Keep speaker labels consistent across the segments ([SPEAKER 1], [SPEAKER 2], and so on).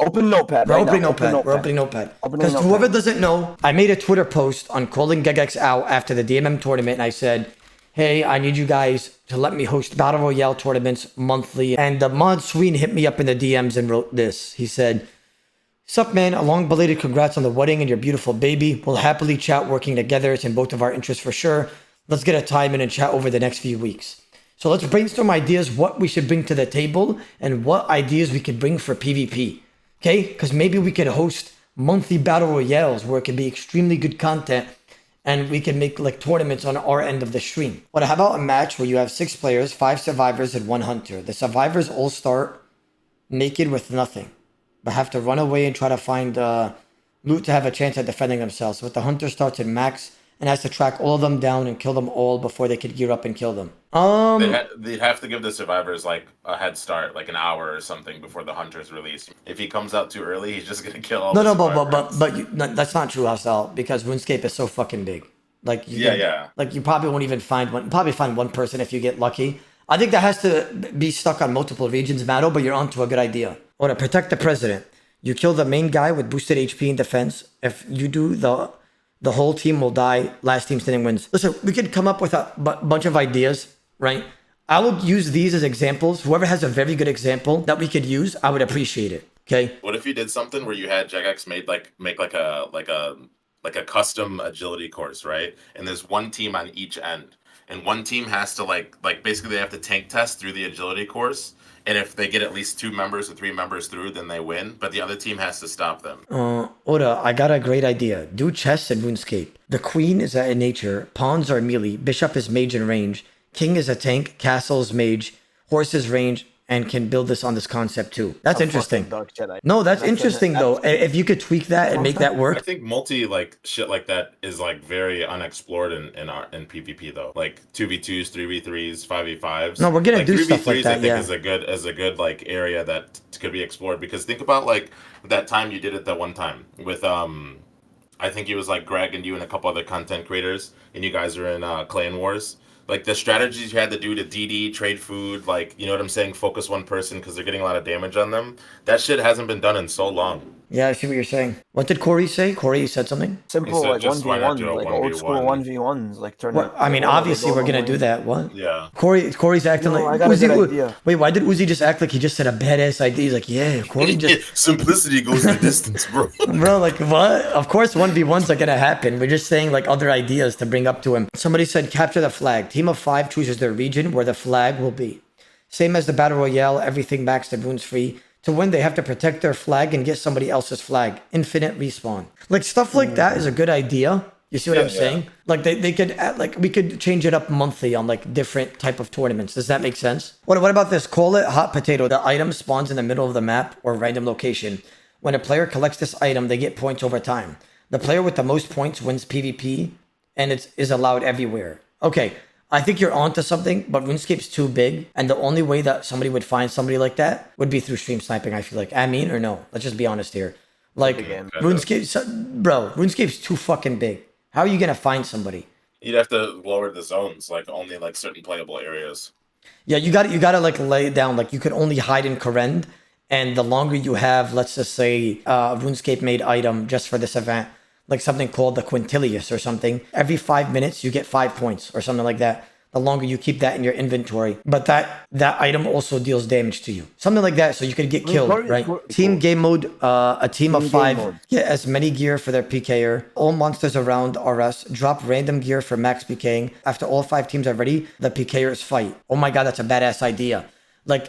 [SPEAKER 1] Open notepad.
[SPEAKER 2] We're
[SPEAKER 1] right
[SPEAKER 2] opening
[SPEAKER 1] now.
[SPEAKER 2] notepad. We're opening notepad.
[SPEAKER 1] Opening
[SPEAKER 2] Because
[SPEAKER 1] notepad.
[SPEAKER 2] whoever doesn't know, I made a Twitter post on calling Jagex out after the DMM tournament, and I said, hey, I need you guys to let me host Battle Royale tournaments monthly. And Mod Sween hit me up in the DMs and wrote this. He said, sup, man, a long belated congrats on the wedding and your beautiful baby. We'll happily chat working together. It's in both of our interests for sure. Let's get a time in and chat over the next few weeks. So let's brainstorm ideas, what we should bring to the table and what ideas we could bring for PvP. Okay? Because maybe we could host monthly battle royales where it could be extremely good content and we can make like tournaments on our end of the stream. But how about a match where you have 6 players, 5 survivors, and 1 hunter? The survivors all start naked with nothing, but have to run away and try to find loot to have a chance at defending themselves. So the hunter starts at max and has to track all of them down and kill them all before they could gear up and kill them.
[SPEAKER 3] They'd have to give the survivors like a head start, like an hour or something before the hunter's released. If he comes out too early, he's just gonna kill all the survivors.
[SPEAKER 2] But that's not true, Hostile, because RuneScape is so fucking big. Like like you probably won't even find one. Probably find one person if you get lucky. I think that has to be stuck on multiple regions, Matto, but you're onto a good idea. Or to protect the president, you kill the main guy with boosted HP and defense. If you do, the whole team will die. Last team standing wins. Listen, we could come up with a bunch of ideas, right? I would use these as examples. Whoever has a very good example that we could use, I would appreciate it. Okay.
[SPEAKER 3] What if you did something where you had Jagex make a custom agility course, right? And there's one team on each end, and one team has to like basically they have to tank test through the agility course. And if they get at least 2 members or 3 members through, then they win. But the other team has to stop them.
[SPEAKER 2] Oda, I got a great idea. Do chess in RuneScape. The queen is in nature. Pawns are melee. Bishop is mage in range. King is a tank. Castle is mage. Horse is range. And can build this on this concept too. That's interesting.
[SPEAKER 1] Dark Jedi.
[SPEAKER 2] No, that's interesting though. If you could tweak that and make that work.
[SPEAKER 3] I think multi shit like that is like very unexplored in PvP though. Like 2v2s, 3v3s, 5v5s.
[SPEAKER 2] No, we're gonna do stuff like that.
[SPEAKER 3] I think is a good like area that could be explored, because think about like that time you did it that one time with I think it was like Greg and you and a couple other content creators, and you guys are in Clan Wars. Like the strategies you had to do to DD, trade food, like, you know what I'm saying? Focus one person because they're getting a lot of damage on them. That shit hasn't been done in so long.
[SPEAKER 2] Yeah, I see what you're saying. What did Corey say? Corey said something?
[SPEAKER 1] Simple, like 1v1, like old school 1v1s, like turn it.
[SPEAKER 2] I mean, obviously we're gonna do that. What?
[SPEAKER 3] Yeah.
[SPEAKER 2] Corey's acting like
[SPEAKER 1] I got a good idea.
[SPEAKER 2] Wait, why did Uzi just act like he just said a badass idea? He's like, yeah, Corey just
[SPEAKER 3] simplicity goes the distance, bro.
[SPEAKER 2] Bro, like what? Of course 1v1s are gonna happen. We're just saying like other ideas to bring up to him. Somebody said capture the flag. Team of 5 chooses their region where the flag will be. Same as the Battle Royale, everything max to runes free. To win, they have to protect their flag and get somebody else's flag. Infinite respawn. Like stuff like that is a good idea. You see what I'm saying? Like they could like we could change it up monthly on like different type of tournaments. Does that make sense? What about this? Call it hot potato. The item spawns in the middle of the map or random location. When a player collects this item, they get points over time. The player with the most points wins PvP, and it is allowed everywhere. Okay. I think you're onto something, but RuneScape's too big, and the only way that somebody would find somebody like that would be through stream sniping, I feel like. I mean, or no? Let's just be honest here. Like, RuneScape's too fucking big. How are you gonna find somebody?
[SPEAKER 3] You'd have to lower the zones, like only like certain playable areas.
[SPEAKER 2] Yeah, you gotta like lay it down. Like you could only hide in Kourend, and the longer you have, let's just say, RuneScape made item just for this event, like something called the Quintilius or something. Every 5 minutes, you get 5 points or something like that. The longer you keep that in your inventory. But that item also deals damage to you. Something like that, so you could get killed, right? Team game mode, a team of 5 get as many gear for their PKer. All monsters around RS drop random gear for max PKing. After all 5 teams are ready, the PKers fight. Oh my god, that's a badass idea. Like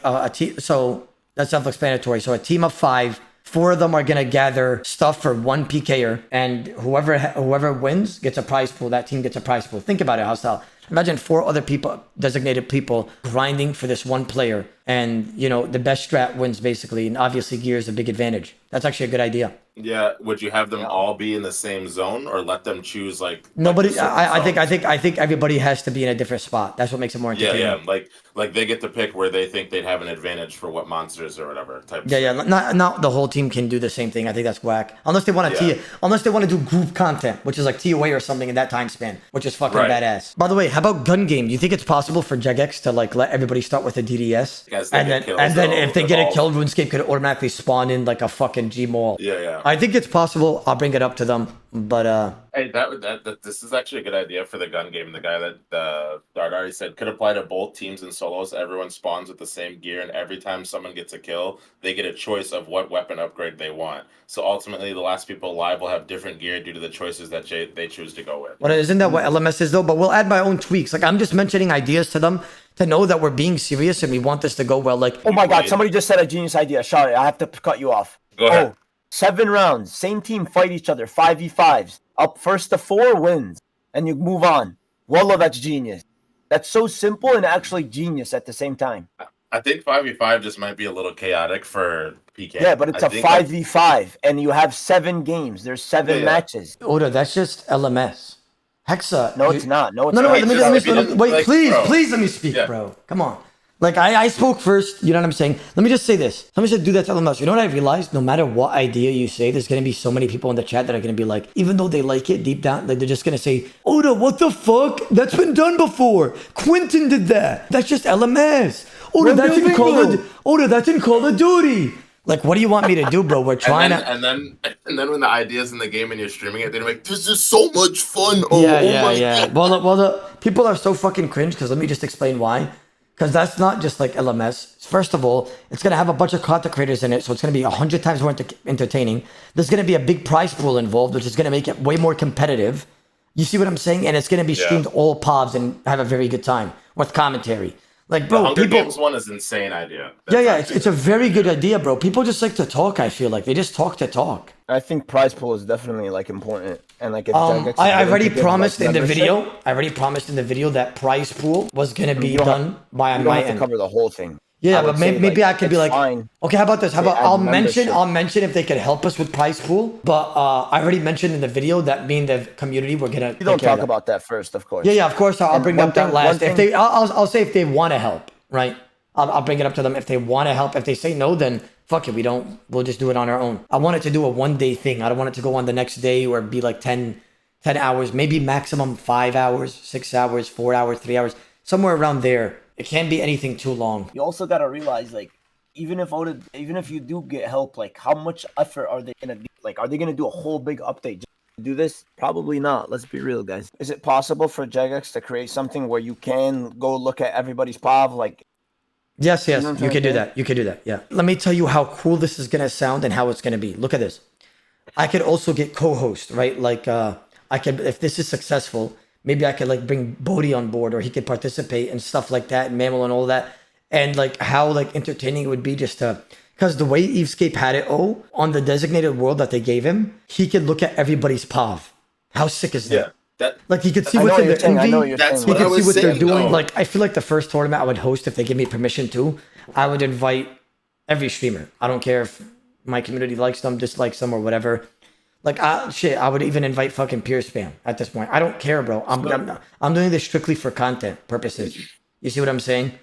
[SPEAKER 2] so that's self-explanatory. So a team of 5, 4 of them are gonna gather stuff for 1 PKer, and whoever wins gets a prize pool. That team gets a prize pool. Think about it, Hostile. Imagine 4 other people, designated people, grinding for this one player, and you know the best strat wins basically. And obviously, gear is a big advantage. That's actually a good idea.
[SPEAKER 3] Yeah, would you have them all be in the same zone, or let them choose like
[SPEAKER 2] nobody? I think everybody has to be in a different spot. That's what makes it more entertaining.
[SPEAKER 3] Yeah. Like they get to pick where they think they'd have an advantage for what monsters or whatever type.
[SPEAKER 2] Yeah. Not the whole team can do the same thing. I think that's whack. Unless they want to do group content, which is like TOA or something in that time span, which is fucking badass. By the way, how about gun game? Do you think it's possible for Jagex to like let everybody start with a DDS?
[SPEAKER 3] as they get kills.
[SPEAKER 2] And then if they get it
[SPEAKER 3] evolve.
[SPEAKER 2] killed, RuneScape could automatically spawn in like a fucking Gmall.
[SPEAKER 3] Yeah.
[SPEAKER 2] I think it's possible. I'll bring it up to them, but
[SPEAKER 3] Hey, this is actually a good idea for the gun game. The guy that Dardari said could apply to both teams and solos. Everyone spawns with the same gear, and every time someone gets a kill, they get a choice of what weapon upgrade they want. So ultimately, the last people alive will have different gear due to the choices that they choose to go with.
[SPEAKER 2] But isn't that what LMS is though? But we'll add my own tweaks. Like I'm just mentioning ideas to them to know that we're being serious and we want this to go well. Like,
[SPEAKER 1] oh my God, somebody just said a genius idea. Sorry, I have to cut you off.
[SPEAKER 3] Go ahead.
[SPEAKER 1] 7 rounds, same team fight each other, 5v5s. Up first to 4 wins, and you move on. Wallah, that's genius. That's so simple and actually genius at the same time.
[SPEAKER 3] I think 5v5 just might be a little chaotic for PK.
[SPEAKER 1] Yeah, but it's a 5v5, and you have 7 games. There's 7 matches.
[SPEAKER 2] Oda, that's just LMS. Hexa.
[SPEAKER 1] No, it's not. No, it's
[SPEAKER 2] no,
[SPEAKER 1] not.
[SPEAKER 2] Wait,
[SPEAKER 3] like,
[SPEAKER 2] please let me speak, bro. Come on. Like, I spoke first, you know what I'm saying? Let me just say this. Somebody said do that to LMS. You know what I realized? No matter what idea you say, there's going to be so many people in the chat that are going to be like, even though they like it deep down, like, they're just going to say, Oda, what the fuck? That's been done before. Quentin did that. That's just LMS. Oda, that's in Call of Duty. Like, what do you want me to do, bro? We're trying to...
[SPEAKER 3] And then when the idea's in the game and you're streaming it, they're like, this is so much fun.
[SPEAKER 2] Yeah. Well, the people are so fucking cringe, because let me just explain why. Because that's not just like LMS. First of all, it's going to have a bunch of content creators in it, so it's going to be 100 times more entertaining. There's going to be a big prize pool involved, which is going to make it way more competitive. You see what I'm saying? And it's going to be streamed all POVs and have a very good time with commentary. Like, bro,
[SPEAKER 3] the Hunger Games one is an insane idea.
[SPEAKER 2] It's a very good idea, bro. People just like to talk, I feel like. They just talk to talk.
[SPEAKER 1] I think prize pool is definitely like important. And like if
[SPEAKER 2] I already promised in the video. I already promised in the video that prize pool was gonna be done by
[SPEAKER 1] my end. You don't have to cover the whole thing.
[SPEAKER 2] Yeah, but maybe I could be like,
[SPEAKER 1] fine.
[SPEAKER 2] Okay, how about this? How about I'll mention if they could help us with prize pool. But I already mentioned in the video that me and the community we're gonna.
[SPEAKER 1] You don't talk about that first, of course.
[SPEAKER 2] Yeah, of course. I'll bring up that last. If they, I'll say if they want to help, right? I'll bring it up to them if they want to help. If they say no, then fuck it. We'll just do it on our own. I want it to do a 1-day thing. I don't want it to go on the next day or be like 10 hours, maybe maximum 5 hours, 6 hours, 4 hours, 3 hours, somewhere around there. It can't be anything too long.
[SPEAKER 1] You also got to realize, like, even if you do get help, like, how much effort are they going to do? Like, are they going to do a whole big update just to do this? Probably not. Let's be real, guys. Is it possible for Jagex to create something where you can go look at everybody's POV, like,
[SPEAKER 2] Yes, you can do that. You can do that, yeah. Let me tell you how cool this is going to sound and how it's going to be. Look at this. I could also get co-host, right? Like, I could, if this is successful, maybe I could, like, bring Bodhi on board, or he could participate and stuff like that, and Mammal and all that. And, like, how, like, entertaining it would be just to... Because the way Evescape had it, on the designated world that they gave him, he could look at everybody's POV. How sick is that?
[SPEAKER 3] Yeah.
[SPEAKER 2] Like, he could see what's in the envy.
[SPEAKER 3] That's
[SPEAKER 2] he
[SPEAKER 3] what
[SPEAKER 2] could see what they're doing.
[SPEAKER 3] though.
[SPEAKER 2] Like, I feel like the first tournament I would host, if they give me permission to, I would invite every streamer. I don't care if my community likes them, dislikes them, or whatever. Like, I would even invite fucking peer spam at this point. I don't care, bro. I'm doing this strictly for content purposes. You see what I'm saying?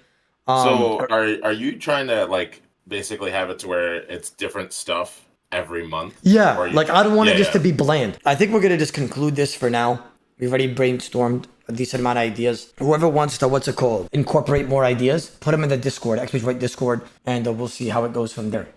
[SPEAKER 3] So, are you trying to, like, basically have it to where it's different stuff every month?
[SPEAKER 2] Yeah, like, I don't want it just to be bland. I think we're going to just conclude this for now. We've already brainstormed a decent amount of ideas. Whoever wants to, incorporate more ideas, put them in the Discord, Discord, and we'll see how it goes from there.